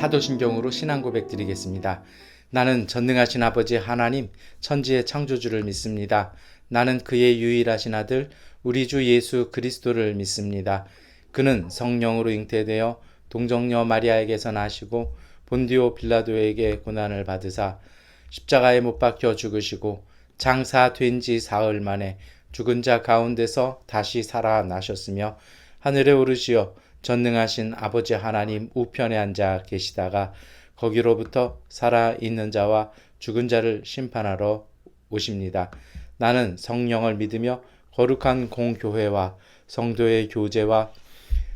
사도신경으로 신앙 고백 드리겠습니다. 나는 전능하신 아버지 하나님, 천지의 창조주를 믿습니다. 나는 그의 유일하신 아들, 우리 주 예수 그리스도를 믿습니다. 그는 성령으로 잉태되어 동정녀 마리아에게서 나시고 본디오 빌라도에게 고난을 받으사 십자가에 못 박혀 죽으시고 장사된 지 사흘 만에 죽은 자 가운데서 다시 살아나셨으며 하늘에 오르시어 전능하신 아버지 하나님 우편에 앉아 계시다가 거기로부터 살아있는 자와 죽은 자를 심판하러 오십니다. 나는 성령을 믿으며 거룩한 공교회와 성도의 교제와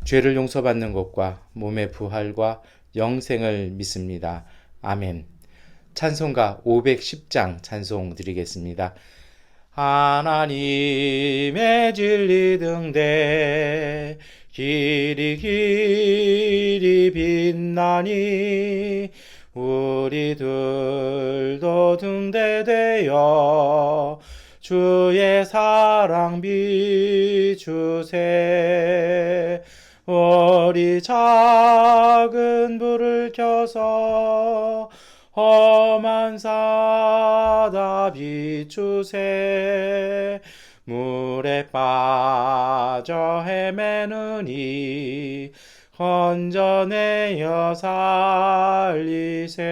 죄를 용서받는 것과 몸의 부활과 영생을 믿습니다. 아멘. 찬송가 510장 찬송 드리겠습니다. 하나님의 진리 등대 길이 길이 빛나니 우리들도 등대되어 주의 사랑 비추세. 우리 작은 불을 켜서 험한 사다 비추세. 물에 빠져 헤매느니 건져내어 살리세.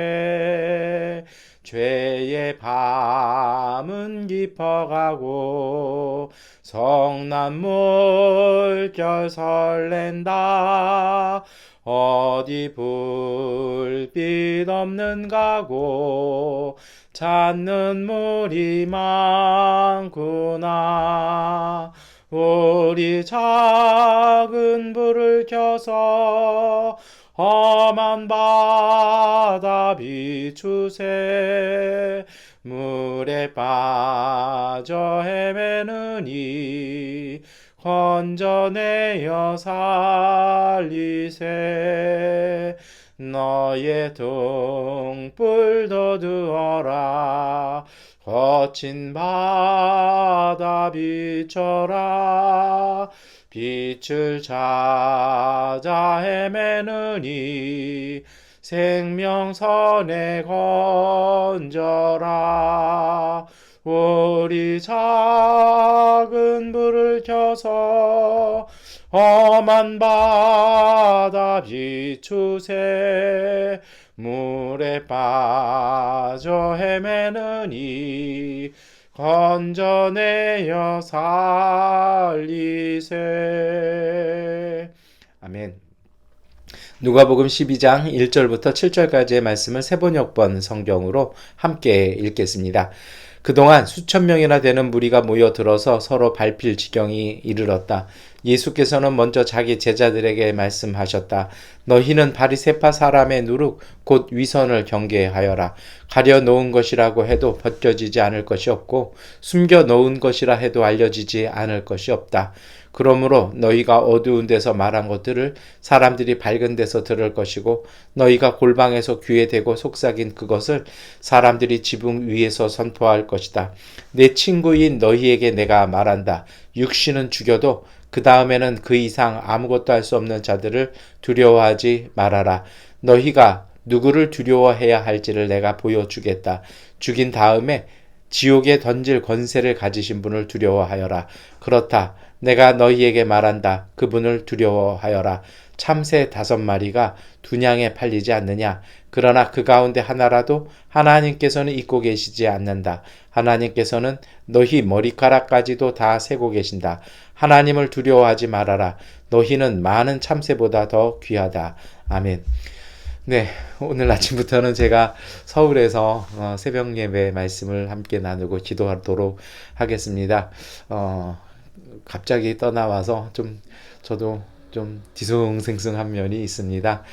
죄의 밤은 깊어가고 성난 물결 설렌다. 어디 불빛 없는 가고 찾는 물이 많구나. 우리 작은 불을 켜서 험한 바다 비추세. 물에 빠져 헤매느니 건져내어 살리세. 너의 등불 돋우어라. 거친 바다 비춰라. 빛을 찾아 헤매느니 생명선에 건져라. 우리 작은 불을 켜서 험한 바다 비추세. 물에 빠져 헤매느니 건져내어 살리세. 아멘. 누가복음 12장 1절부터 7절까지의 말씀을 세번역번 성경으로 함께 읽겠습니다. 그동안 수천 명이나 되는 무리가 모여들어서 서로 밟힐 지경이 이르렀다. 예수께서는 먼저 자기 제자들에게 말씀하셨다. 너희는 바리새파 사람의 누룩 곧 위선을 경계하여라. 가려놓은 것이라고 해도 벗겨지지 않을 것이 없고 숨겨놓은 것이라 해도 알려지지 않을 것이 없다. 그러므로 너희가 어두운 데서 말한 것들을 사람들이 밝은 데서 들을 것이고 너희가 골방에서 귀에 대고 속삭인 그것을 사람들이 지붕 위에서 선포할 것이다. 내 친구인 너희에게 내가 말한다. 육신은 죽여도 그 다음에는 그 이상 아무것도 할 수 없는 자들을 두려워하지 말아라. 너희가 누구를 두려워해야 할지를 내가 보여주겠다. 죽인 다음에 지옥에 던질 권세를 가지신 분을 두려워하여라. 그렇다. 내가 너희에게 말한다. 그분을 두려워하여라. 참새 5마리가 2냥에 팔리지 않느냐. 그러나 그 가운데 하나라도 하나님께서는 잊고 계시지 않는다. 하나님께서는 너희 머리카락까지도 다 세고 계신다. 하나님을 두려워하지 말아라. 너희는 많은 참새보다 더 귀하다. 아멘. 네, 오늘 아침부터는 제가 서울에서 새벽 예배 말씀을 함께 나누고 기도하도록 하겠습니다. 갑자기 떠나와서 저도 좀 뒤숭생숭한 면이 있습니다.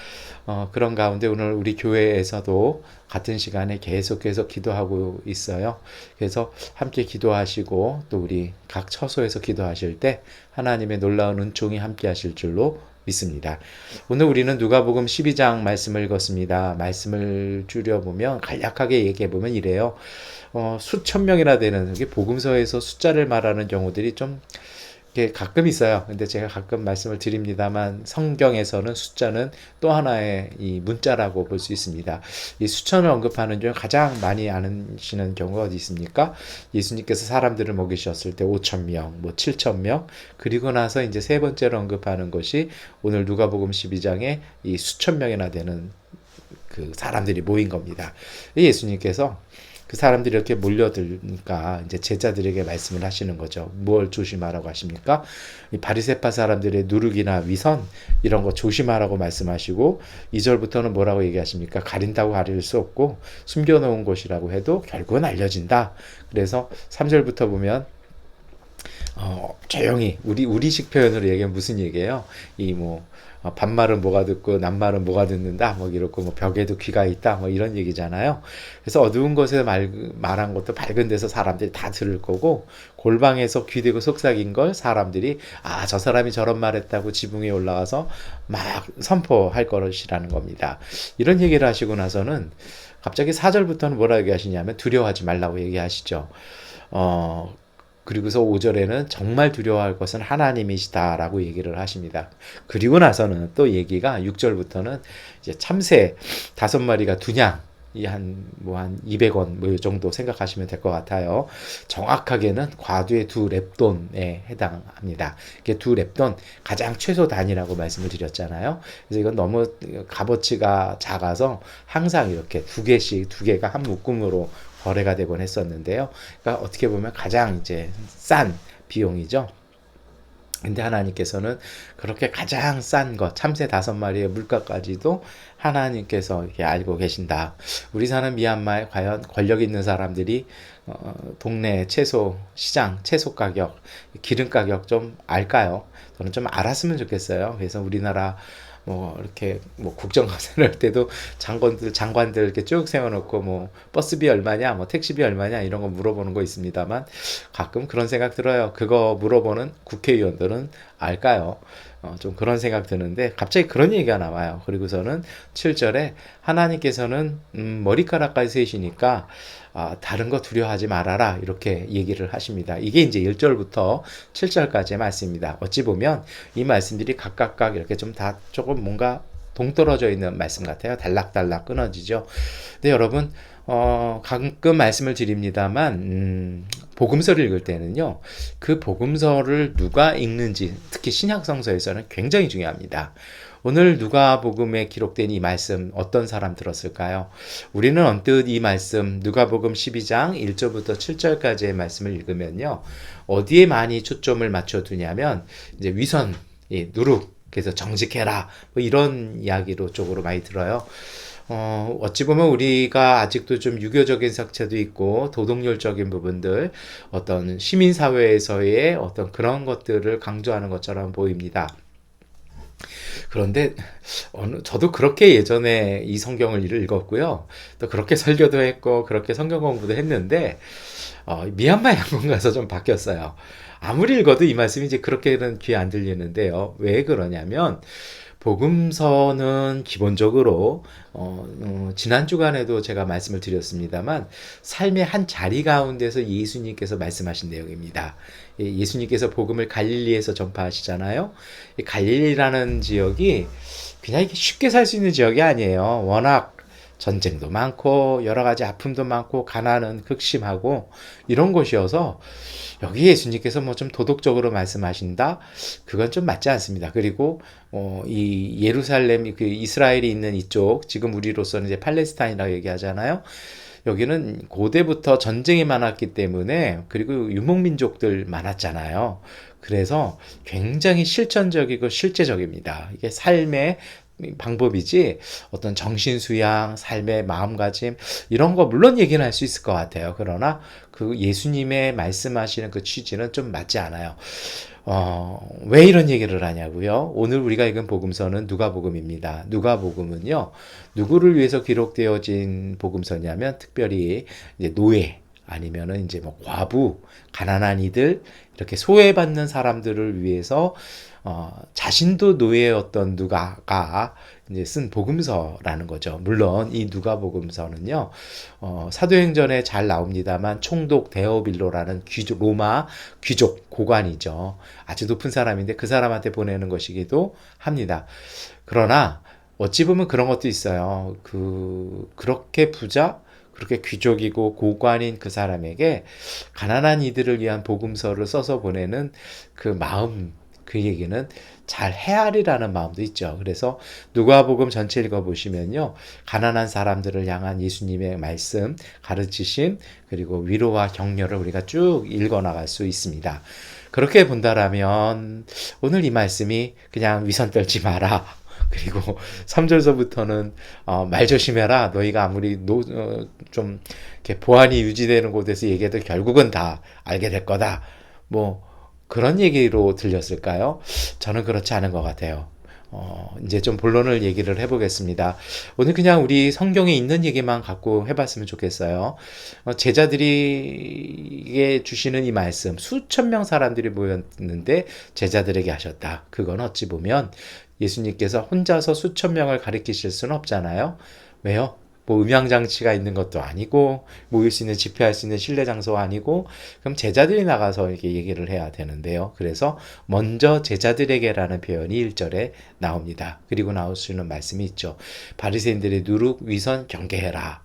그런 가운데 오늘 우리 교회에서도 같은 시간에 계속해서 기도하고 있어요. 그래서 함께 기도하시고 또 우리 각 처소에서 기도하실 때 하나님의 놀라운 은총이 함께 하실 줄로 믿습니다. 오늘 우리는 누가복음 12장 말씀을 읽었습니다. 말씀을 줄여보면 간략하게 얘기해보면 이래요. 수천 명이나 되는 복음서에서 숫자를 말하는 경우들이 좀 이게 가끔 있어요. 근데 제가 가끔 말씀을 드립니다만 성경에서는 숫자는 또 하나의 이 문자라고 볼 수 있습니다. 이 수천을 언급하는 중 가장 많이 아시는 경우가 어디 있습니까? 예수님께서 사람들을 먹이셨을 때 5천 명, 뭐 7천 명, 그리고 나서 이제 세 번째로 언급하는 것이 오늘 누가복음 12장에 이 수천 명이나 되는 그 사람들이 모인 겁니다. 예수님께서 그 사람들이 이렇게 몰려들니까 이제 제자들에게 말씀을 하시는 거죠. 뭘 조심하라고 하십니까? 이 바리새파 사람들의 누룩이나 위선 이런 거 조심하라고 말씀하시고 2절부터는 뭐라고 얘기하십니까? 가린다고 가릴 수 없고 숨겨놓은 것이라고 해도 결국은 알려진다. 그래서 3절부터 보면 조용히 우리식 표현으로 얘기하면 무슨 얘기예요? 반말은 뭐가 듣고 낱말은 뭐가 듣는다 뭐 이렇고 뭐 벽에도 귀가 있다 뭐 이런 얘기잖아요. 그래서 어두운 곳에 말한 것도 밝은 데서 사람들이 다 들을 거고 골방에서 귀대고 속삭인 걸 사람들이 저 사람이 저런 말했다고 지붕에 올라가서 막 선포할 것이라는 겁니다. 이런 얘기를 하시고 나서는 갑자기 4절부터는 뭐라 얘기하시냐면 두려워하지 말라고 얘기하시죠. 그리고서 5절에는 정말 두려워할 것은 하나님이시다라고 얘기를 하십니다. 그리고 나서는 또 얘기가 6절부터는 이제 참새 5마리가 두냥 한 200원 뭐 이 정도 생각하시면 될 것 같아요. 정확하게는 과두의 2렙돈에 해당합니다. 이게 2렙돈 가장 최소 단위라고 말씀을 드렸잖아요. 그래서 이건 너무 값어치가 작아서 항상 이렇게 두 개가 한 묶음으로 거래가 되곤 했었는데요. 그러니까 어떻게 보면 가장 이제 싼 비용이죠. 근데 하나님께서는 그렇게 가장 싼 것, 참새 5마리의 물가까지도 하나님께서 이렇게 알고 계신다. 우리 사는 미얀마에 과연 권력 있는 사람들이 동네 채소 시장, 채소 가격, 기름 가격 좀 알까요? 저는 좀 알았으면 좋겠어요. 그래서 우리나라 이렇게 국정감사를 할 때도 장관들 이렇게 쭉 세워놓고 버스비 얼마냐, 택시비 얼마냐 이런 거 물어보는 거 있습니다만 가끔 그런 생각 들어요. 그거 물어보는 국회의원들은 알까요? 좀 그런 생각 드는데 갑자기 그런 얘기가 나와요. 그리고서는 7절에 하나님께서는 머리카락까지 세시니까 다른 거 두려워하지 말아라 이렇게 얘기를 하십니다. 이게 이제 1절부터 7절까지의 말씀입니다. 어찌 보면 이 말씀들이 각각 이렇게 좀 다 조금 뭔가 동떨어져 있는 말씀 같아요. 달락달락 끊어지죠. 근데 여러분 가끔 말씀을 드립니다만 복음서를 읽을 때는요. 그 복음서를 누가 읽는지 특히 신약성서에서는 굉장히 중요합니다. 오늘 누가복음에 기록된 이 말씀 어떤 사람 들었을까요? 우리는 언뜻 이 말씀 누가복음 12장 1절부터 7절까지의 말씀을 읽으면요. 어디에 많이 초점을 맞춰두냐면 이제 위선, 누룩, 그래서 정직해라 이런 이야기로 쪽으로 많이 들어요. 어찌 보면 우리가 아직도 좀 유교적인 색채도 있고 도덕률적인 부분들 어떤 시민사회에서의 어떤 그런 것들을 강조하는 것처럼 보입니다. 그런데 저도 그렇게 예전에 이 성경을 읽었고요. 또 그렇게 설교도 했고 그렇게 성경 공부도 했는데 미얀마 양곤 가서 좀 바뀌었어요. 아무리 읽어도 이 말씀이 이제 그렇게는 귀에 안 들리는데요. 왜 그러냐면 복음서는 기본적으로 지난 주간에도 제가 말씀을 드렸습니다만 삶의 한 자리 가운데서 예수님께서 말씀하신 내용입니다. 예수님께서 복음을 갈릴리에서 전파하시잖아요. 이 갈릴리라는 지역이 그냥 이렇게 쉽게 살 수 있는 지역이 아니에요. 워낙 전쟁도 많고 여러 가지 아픔도 많고 가난은 극심하고 이런 곳이어서 여기 예수님께서 좀 도덕적으로 말씀하신다? 그건 좀 맞지 않습니다. 그리고 이 예루살렘, 그 이스라엘이 있는 이쪽, 지금 우리로서는 이제 팔레스타인이라고 얘기하잖아요. 여기는 고대부터 전쟁이 많았기 때문에 그리고 유목민족들 많았잖아요. 그래서 굉장히 실천적이고 실제적입니다. 이게 삶의 방법이지 어떤 정신수양, 삶의 마음가짐 이런 거 물론 얘기는 할 수 있을 것 같아요. 그러나 그 예수님의 말씀하시는 그 취지는 좀 맞지 않아요. 왜 이런 얘기를 하냐고요? 오늘 우리가 읽은 복음서는 누가복음입니다. 누가복음은요, 누구를 위해서 기록되어진 복음서냐면 특별히 이제 노예 아니면은 이제 과부, 가난한 이들 이렇게 소외받는 사람들을 위해서 자신도 노예였던 누가가 이제 쓴 복음서라는 거죠. 물론 이 누가복음서는요, 사도행전에 잘 나옵니다만 총독 데오빌로라는 로마 귀족 고관이죠. 아주 높은 사람인데 그 사람한테 보내는 것이기도 합니다. 그러나 어찌 보면 그런 것도 있어요. 그렇게 그렇게 귀족이고 고관인 그 사람에게 가난한 이들을 위한 복음서를 써서 보내는 그 마음, 그 얘기는 잘 헤아리라는 마음도 있죠. 그래서 누가복음 전체 읽어보시면요, 가난한 사람들을 향한 예수님의 말씀, 가르치심, 그리고 위로와 격려를 우리가 쭉 읽어나갈 수 있습니다. 그렇게 본다라면 오늘 이 말씀이 그냥 위선 떨지 마라, 그리고 3절서부터는 말 조심해라. 너희가 아무리 좀 이렇게 보안이 유지되는 곳에서 얘기해도 결국은 다 알게 될 거다. 뭐 그런 얘기로 들렸을까요? 저는 그렇지 않은 것 같아요. 이제 좀 본론을 얘기를 해보겠습니다. 오늘 그냥 우리 성경에 있는 얘기만 갖고 해봤으면 좋겠어요. 제자들에게 주시는 이 말씀, 수천 명 사람들이 모였는데 제자들에게 하셨다. 그건 어찌 보면 예수님께서 혼자서 수천 명을 가르치실 수는 없잖아요. 왜요? 뭐 음향장치가 있는 것도 아니고 모일 수 있는 집회할 수 있는 실내 장소가 아니고, 그럼 제자들이 나가서 이렇게 얘기를 해야 되는데요. 그래서 먼저 제자들에게라는 표현이 1절에 나옵니다. 그리고 나올 수 있는 말씀이 있죠. 바리새인들의 누룩 위선 경계해라.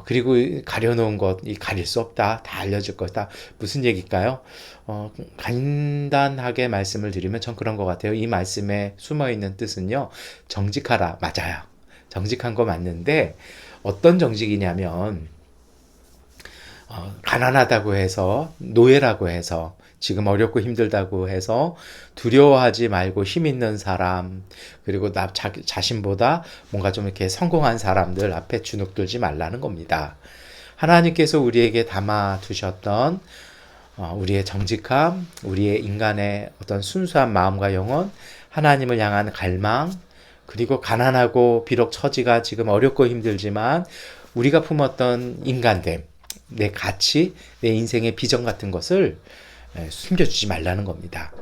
그리고 가려놓은 것, 가릴 수 없다. 다 알려줄 거다. 무슨 얘기일까요? 간단하게 말씀을 드리면 전 그런 것 같아요. 이 말씀에 숨어있는 뜻은요, 정직하라. 맞아요. 정직한 거 맞는데, 어떤 정직이냐면, 가난하다고 해서, 노예라고 해서, 지금 어렵고 힘들다고 해서 두려워하지 말고 힘 있는 사람, 그리고 자신보다 뭔가 좀 이렇게 성공한 사람들 앞에 주눅들지 말라는 겁니다. 하나님께서 우리에게 담아 두셨던 우리의 정직함, 우리의 인간의 어떤 순수한 마음과 영혼, 하나님을 향한 갈망, 그리고 가난하고 비록 처지가 지금 어렵고 힘들지만 우리가 품었던 인간됨, 내 가치, 내 인생의 비전 같은 것을 숨겨주지 말라는 겁니다.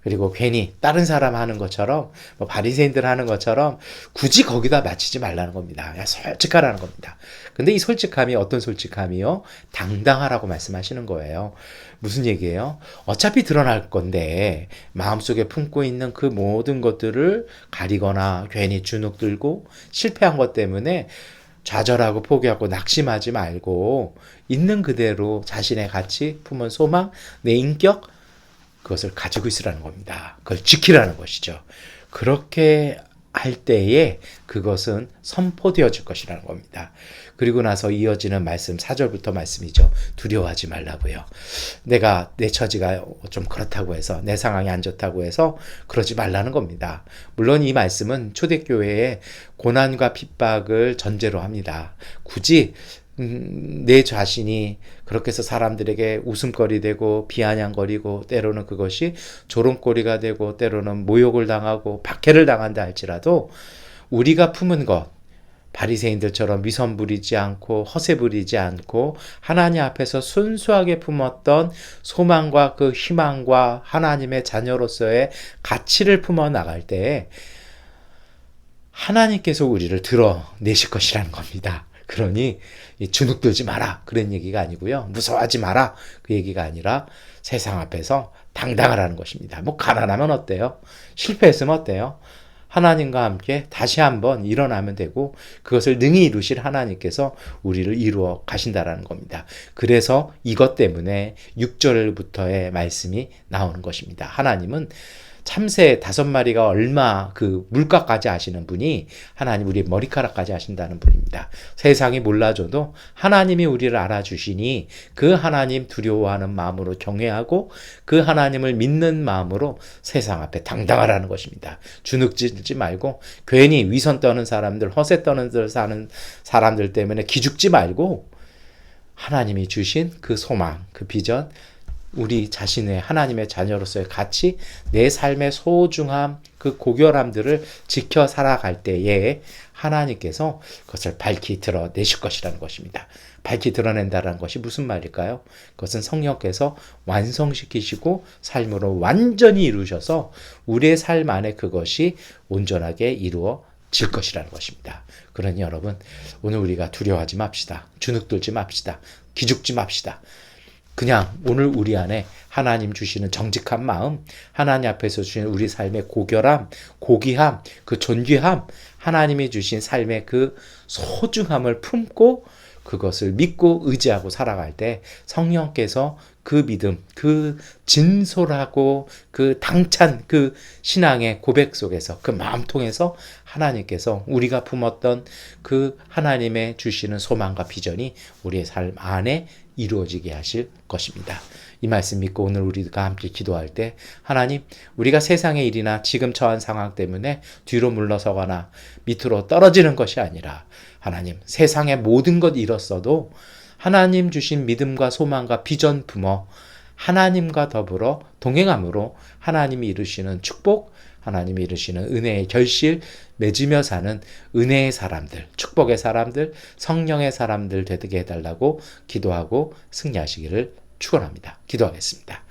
그리고 괜히 다른 사람 하는 것처럼, 뭐 바리새인들 하는 것처럼 굳이 거기다 맞추지 말라는 겁니다. 야, 솔직하라는 겁니다. 근데 이 솔직함이 어떤 솔직함이요? 당당하라고 말씀하시는 거예요. 무슨 얘기예요? 어차피 드러날 건데 마음속에 품고 있는 그 모든 것들을 가리거나 괜히 주눅 들고 실패한 것 때문에 좌절하고 포기하고 낙심하지 말고 있는 그대로 자신의 가치, 품은 소망, 내 인격, 그것을 가지고 있으라는 겁니다. 그걸 지키라는 것이죠. 그렇게 할 때에 그것은 선포되어질 것이라는 겁니다. 그리고 나서 이어지는 말씀, 4절부터 말씀이죠. 두려워하지 말라고요. 내 처지가 좀 그렇다고 해서, 내 상황이 안 좋다고 해서 그러지 말라는 겁니다. 물론 이 말씀은 초대교회의 고난과 핍박을 전제로 합니다. 굳이 내 자신이 그렇게 해서 사람들에게 웃음거리 되고 비아냥거리고 때로는 그것이 조롱거리가 되고 때로는 모욕을 당하고 박해를 당한다 할지라도 우리가 품은 것, 바리새인들처럼 위선 부리지 않고 허세 부리지 않고 하나님 앞에서 순수하게 품었던 소망과 그 희망과 하나님의 자녀로서의 가치를 품어 나갈 때 하나님께서 우리를 드러내실 것이라는 겁니다. 그러니 주눅들지 마라 그런 얘기가 아니고요. 무서워하지 마라 그 얘기가 아니라 세상 앞에서 당당하라는 것입니다. 뭐 가난하면 어때요? 실패했으면 어때요? 하나님과 함께 다시 한번 일어나면 되고 그것을 능히 이루실 하나님께서 우리를 이루어 가신다라는 겁니다. 그래서 이것 때문에 6절부터의 말씀이 나오는 것입니다. 하나님은 참새 5마리가 얼마 그 물가까지 아시는 분이 하나님 우리 머리카락까지 아신다는 분입니다. 세상이 몰라줘도 하나님이 우리를 알아주시니 그 하나님 두려워하는 마음으로 경외하고 그 하나님을 믿는 마음으로 세상 앞에 당당하라는 것입니다. 주눅들지 말고 괜히 위선 떠는 사람들, 허세 떠는 사는 사람들 때문에 기죽지 말고 하나님이 주신 그 소망, 그 비전 우리 자신의 하나님의 자녀로서의 가치, 내 삶의 소중함, 그 고결함들을 지켜 살아갈 때에 하나님께서 그것을 밝히 드러내실 것이라는 것입니다. 밝히 드러낸다는 것이 무슨 말일까요? 그것은 성령께서 완성시키시고 삶으로 완전히 이루셔서 우리의 삶 안에 그것이 온전하게 이루어질 것이라는 것입니다. 그러니 여러분, 오늘 우리가 두려워하지 맙시다. 주눅들지 맙시다. 기죽지 맙시다. 그냥 오늘 우리 안에 하나님 주시는 정직한 마음, 하나님 앞에서 주시는 우리 삶의 고결함, 고귀함, 그 존귀함, 하나님이 주신 삶의 그 소중함을 품고 그것을 믿고 의지하고 살아갈 때 성령께서 그 믿음, 그 진솔하고 그 당찬 그 신앙의 고백 속에서 그 마음 통해서 하나님께서 우리가 품었던 그 하나님의 주시는 소망과 비전이 우리의 삶 안에 이루어지게 하실 것입니다. 이 말씀 믿고 오늘 우리가 함께 기도할 때 하나님, 우리가 세상의 일이나 지금 처한 상황 때문에 뒤로 물러서거나 밑으로 떨어지는 것이 아니라 하나님, 세상의 모든 것 잃었어도 하나님 주신 믿음과 소망과 비전 품어 하나님과 더불어 동행함으로 하나님이 이루시는 축복, 하나님이 이루시는 은혜의 결실 맺으며 사는 은혜의 사람들, 축복의 사람들, 성령의 사람들 되게 해달라고 기도하고 승리하시기를 축원합니다. 기도하겠습니다.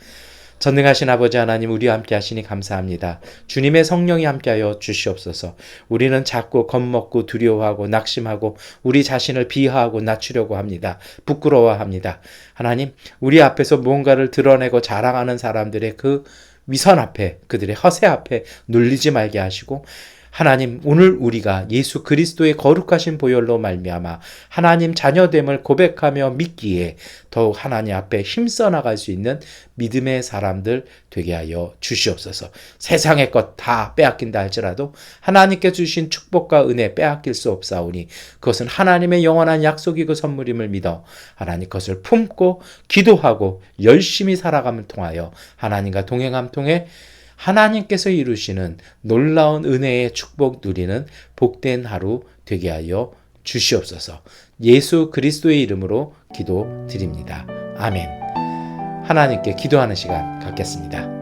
전능하신 아버지 하나님, 우리와 함께 하시니 감사합니다. 주님의 성령이 함께하여 주시옵소서. 우리는 자꾸 겁먹고 두려워하고 낙심하고 우리 자신을 비하하고 낮추려고 합니다. 부끄러워합니다. 하나님, 우리 앞에서 무언가를 드러내고 자랑하는 사람들의 그 위선 앞에, 그들의 허세 앞에 눌리지 말게 하시고, 하나님, 오늘 우리가 예수 그리스도의 거룩하신 보혈로 말미암아 하나님 자녀됨을 고백하며 믿기에 더욱 하나님 앞에 힘써 나갈 수 있는 믿음의 사람들 되게 하여 주시옵소서. 세상의 것 다 빼앗긴다 할지라도 하나님께 주신 축복과 은혜 빼앗길 수 없사오니 그것은 하나님의 영원한 약속이고 선물임을 믿어 하나님 것을 품고 기도하고 열심히 살아감을 통하여 하나님과 동행함 통해 하나님께서 이루시는 놀라운 은혜의 축복 누리는 복된 하루 되게 하여 주시옵소서. 예수 그리스도의 이름으로 기도드립니다. 아멘. 하나님께 기도하는 시간 갖겠습니다.